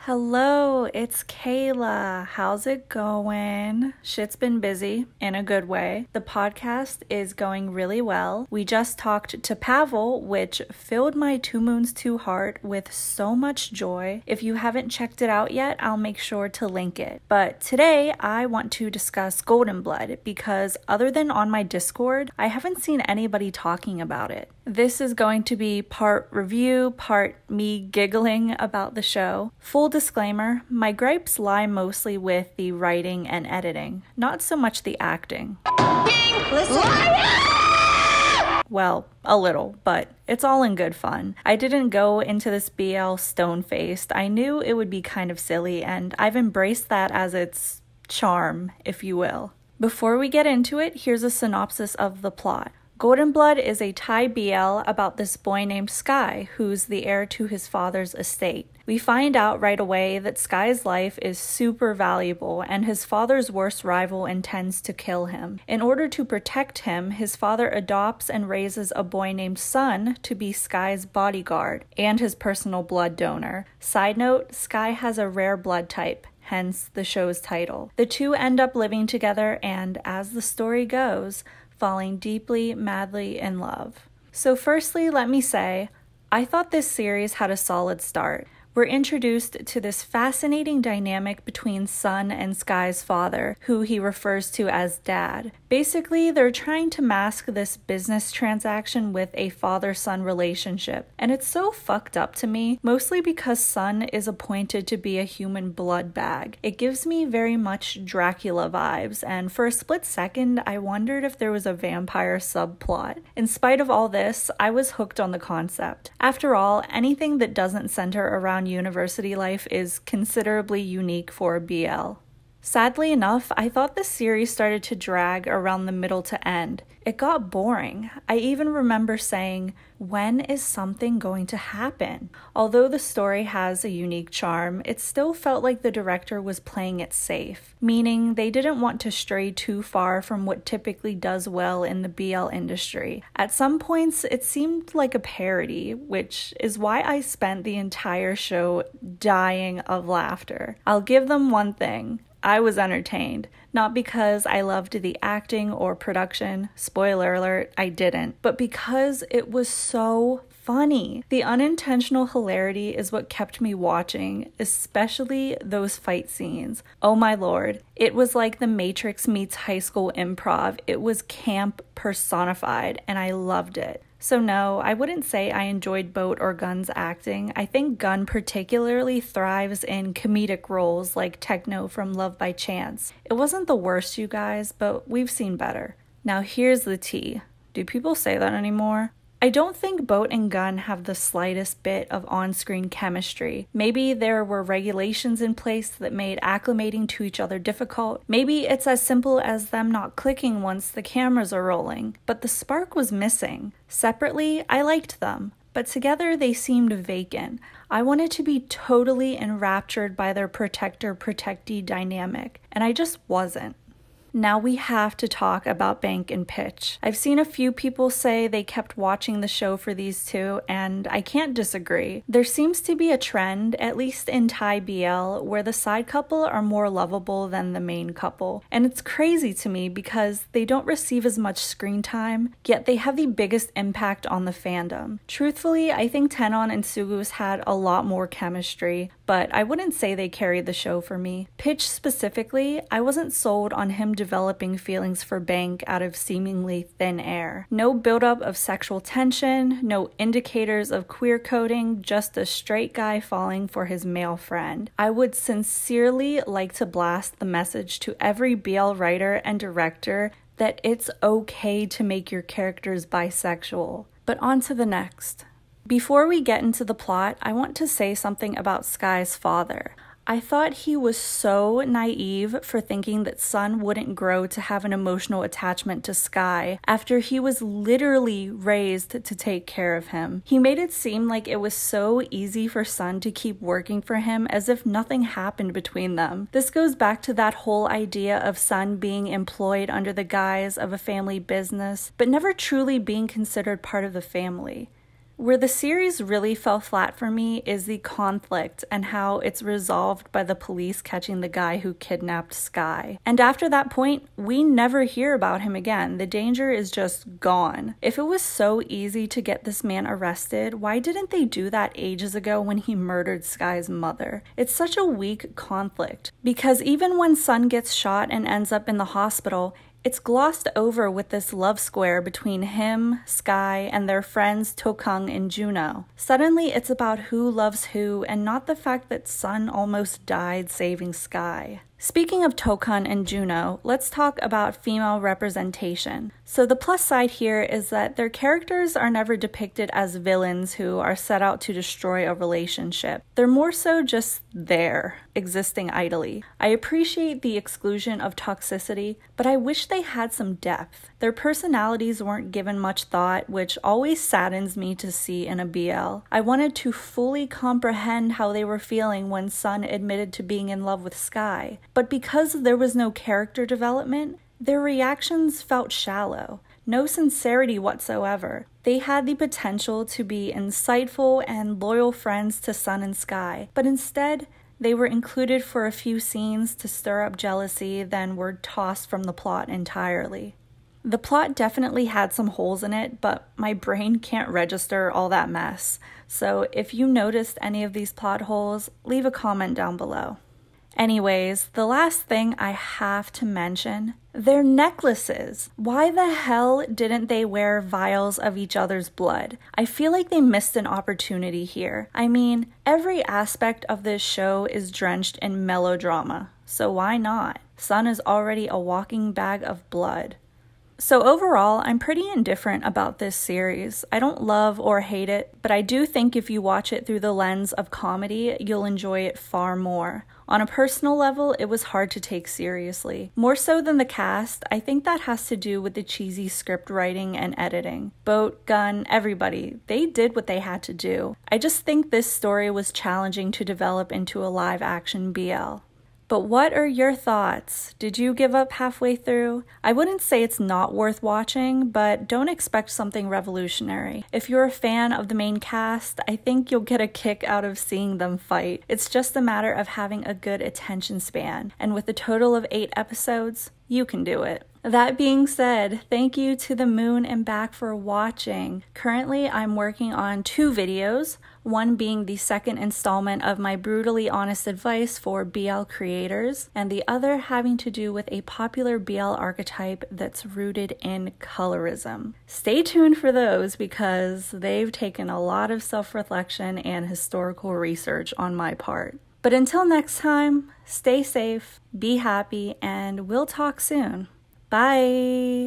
Hello, it's Kayla. How's it going? Shit's been busy in a good way. The podcast is going really well. We just talked to Pavel, which filled my 2 Moons 2 heart with so much joy. If you haven't checked it out yet, I'll make sure to link it. But today I want to discuss Golden Blood because other than on my Discord, I haven't seen anybody talking about it. This is going to be part review, part me giggling about the show. Full disclaimer, my gripes lie mostly with the writing and editing, not so much the acting. Well, a little, but it's all in good fun. I didn't go into this BL stone-faced. I knew it would be kind of silly, and I've embraced that as its charm, if you will. Before we get into it, here's a synopsis of the plot. Golden Blood is a Thai BL about this boy named Sky, who's the heir to his father's estate. We find out right away that Sky's life is super valuable and his father's worst rival intends to kill him. In order to protect him, his father adopts and raises a boy named Sun to be Sky's bodyguard and his personal blood donor. Side note, Sky has a rare blood type, hence the show's title. The two end up living together and, as the story goes, falling deeply, madly in love. So firstly, let me say, I thought this series had a solid start. We're introduced to this fascinating dynamic between Sun and Sky's father, who he refers to as Dad. Basically, they're trying to mask this business transaction with a father-son relationship, and it's so fucked up to me, mostly because Sun is appointed to be a human blood bag. It gives me very much Dracula vibes, and for a split second, I wondered if there was a vampire subplot. In spite of all this, I was hooked on the concept. After all, anything that doesn't center around university life is considerably unique for a BL. Sadly enough, I thought the series started to drag around the middle to end. It got boring. I even remember saying, when is something going to happen? Although the story has a unique charm, it still felt like the director was playing it safe, meaning they didn't want to stray too far from what typically does well in the BL industry. At some points, it seemed like a parody, which is why I spent the entire show dying of laughter. I'll give them one thing. I was entertained, not because I loved the acting or production, spoiler alert, I didn't, but because it was so funny. The unintentional hilarity is what kept me watching, especially those fight scenes. Oh my lord, it was like The Matrix meets high school improv. It was camp personified, and I loved it. So no, I wouldn't say I enjoyed Boat or Gun's acting. I think Gun particularly thrives in comedic roles like Techno from Love by Chance. It wasn't the worst, you guys, but we've seen better. Now here's the tea. Do people say that anymore? I don't think Boat and Gun have the slightest bit of on-screen chemistry. Maybe there were regulations in place that made acclimating to each other difficult. Maybe it's as simple as them not clicking once the cameras are rolling. But the spark was missing. Separately, I liked them, but together they seemed vacant. I wanted to be totally enraptured by their protector-protectee dynamic, and I just wasn't. Now we have to talk about Bank and Pitch. I've seen a few people say they kept watching the show for these two, and I can't disagree. There seems to be a trend, at least in Thai BL, where the side couple are more lovable than the main couple. And it's crazy to me because they don't receive as much screen time, yet they have the biggest impact on the fandom. Truthfully, I think Tenon and Sugus had a lot more chemistry, but I wouldn't say they carried the show for me. Pitch specifically, I wasn't sold on him developing feelings for Bank out of seemingly thin air. No buildup of sexual tension, no indicators of queer coding, just a straight guy falling for his male friend. I would sincerely like to blast the message to every BL writer and director that it's okay to make your characters bisexual. But on to the next. Before we get into the plot, I want to say something about Sky's father. I thought he was so naive for thinking that Sun wouldn't grow to have an emotional attachment to Sky after he was literally raised to take care of him. He made it seem like it was so easy for Sun to keep working for him as if nothing happened between them. This goes back to that whole idea of Sun being employed under the guise of a family business, but never truly being considered part of the family. Where the series really fell flat for me is the conflict and how it's resolved by the police catching the guy who kidnapped Skye. And after that point, we never hear about him again. The danger is just gone. If it was so easy to get this man arrested, why didn't they do that ages ago when he murdered Skye's mother? It's such a weak conflict, because even when Sun gets shot and ends up in the hospital, it's glossed over with this love square between him, Skye, and their friends Tokung and Juno. Suddenly, it's about who loves who and not the fact that Sun almost died saving Skye. Speaking of Tokun and Juno, let's talk about female representation. So the plus side here is that their characters are never depicted as villains who are set out to destroy a relationship. They're more so just there, existing idly. I appreciate the exclusion of toxicity, but I wish they had some depth. Their personalities weren't given much thought, which always saddens me to see in a BL. I wanted to fully comprehend how they were feeling when Sun admitted to being in love with Skye. But because there was no character development, their reactions felt shallow. No sincerity whatsoever. They had the potential to be insightful and loyal friends to Sun and Skye, but instead, they were included for a few scenes to stir up jealousy, then were tossed from the plot entirely. The plot definitely had some holes in it, but my brain can't register all that mess. So if you noticed any of these plot holes, leave a comment down below. Anyways, the last thing I have to mention, their necklaces. Why the hell didn't they wear vials of each other's blood? I feel like they missed an opportunity here. I mean, every aspect of this show is drenched in melodrama, so why not? Sun is already a walking bag of blood. So overall, I'm pretty indifferent about this series. I don't love or hate it, but I do think if you watch it through the lens of comedy, you'll enjoy it far more. On a personal level, it was hard to take seriously. More so than the cast, I think that has to do with the cheesy script writing and editing. Boat, Gun, everybody, they did what they had to do. I just think this story was challenging to develop into a live-action BL. But what are your thoughts? Did you give up halfway through? I wouldn't say it's not worth watching, but don't expect something revolutionary. If you're a fan of the main cast, I think you'll get a kick out of seeing them fight. It's just a matter of having a good attention span, and with a total of 8 episodes, you can do it. That being said, thank you to the moon and back for watching. Currently, I'm working on 2 videos, one being the second installment of my brutally honest advice for BL creators, and the other having to do with a popular BL archetype that's rooted in colorism. Stay tuned for those because they've taken a lot of self-reflection and historical research on my part. But until next time, stay safe, be happy, and we'll talk soon. Bye!